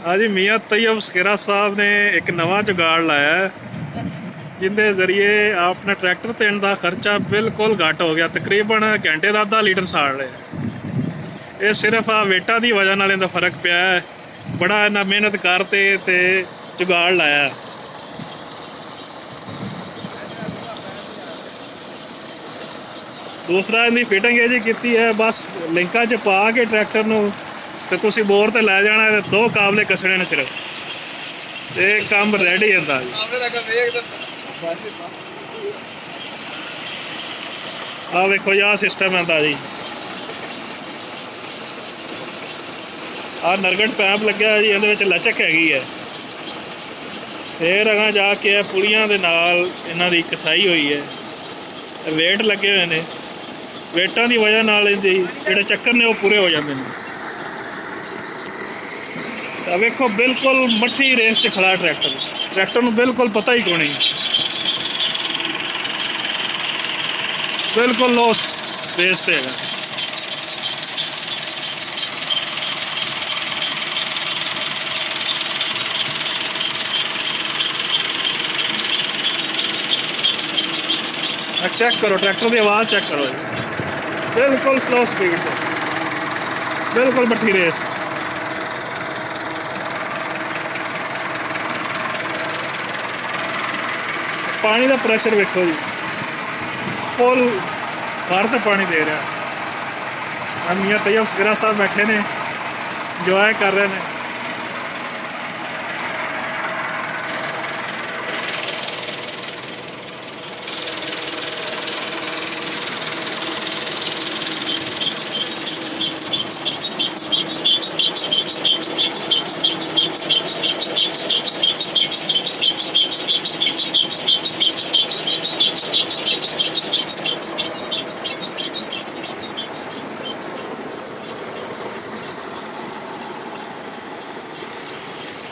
हाँ जी, मियाँ तैयब स्केरा साहब ने एक नवा जुगाड़ लाया है जिंदे जरिए अपने ट्रैक्टर तेन का खर्चा बिल्कुल घट हो गया। तकरीबन घंटे का आधा लीटर साड़ रहे। ये सिर्फ आ वेटा की वजह नाल इहदा फर्क पिया है। बड़ा इन्ना मेहनत करते ते जुगाड़ लाया है। दूसरा इनकी फिटिंग ये जी की है, बस लिंका च पा के ट्रैक्टर नूं ते तुसीं बोर ते लै जाना है। 2 काबले कसने ने सिर्फ, ते काम रेडी होंदा जी। आ देखो जी, आ सिस्टम है जी। आ नरगट पैप लग्या जी, इहदे विच लचक हैगी है। फिर अगां जाके पुलियां दे नाल इन्हां दी कसाई हुई है। वेट लगे हुए ने, वेटां दी वजह नाल इहदे जिहड़े चक्कर ने वो पूरे हो जाते हैं। वेखो बिल्कुल मट्ठी रेस च खड़ा ट्रैक्टर नूं बिल्कुल पता ही कोई नहीं, बिल्कुल लो रेस पे है। चेक करो ट्रैक्टर की आवाज़ चेक करो, बिल्कुल स्लो स्पीड पे, बिल्कुल मट्ठी रेस। पानी का प्रेशर वेखो जी, फुल हर तो पानी दे रहा। मियाँ तैयब स्केरा साहब बैठे ने, इंजॉय कर रहे हैं।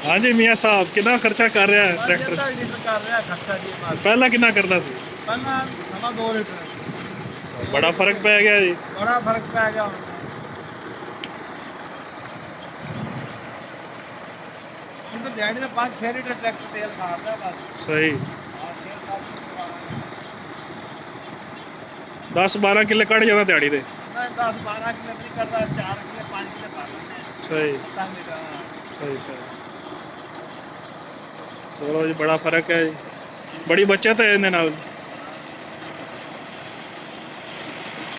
हाँ जी मियाँ साहब, कितना खर्चा कर रहा है ट्रैक्टर? पहला कितना करता सी? पहला 2 लीटर। बड़ा फर्क पै गया जी। बड़ा फर्क पै गया। तो दिहाड़ी का 5-6 लीटर ट्रैक्टर तेल खाता है बस। सही। 10-12 किले कट जाता दिहाड़ी दे। 10-12 किले नहीं करता, 4 किले 5 किले खा लेते हैं। सही सही सही। चलो जी, बड़ा फर्क है जी, बड़ी बचत है इहदे नाल।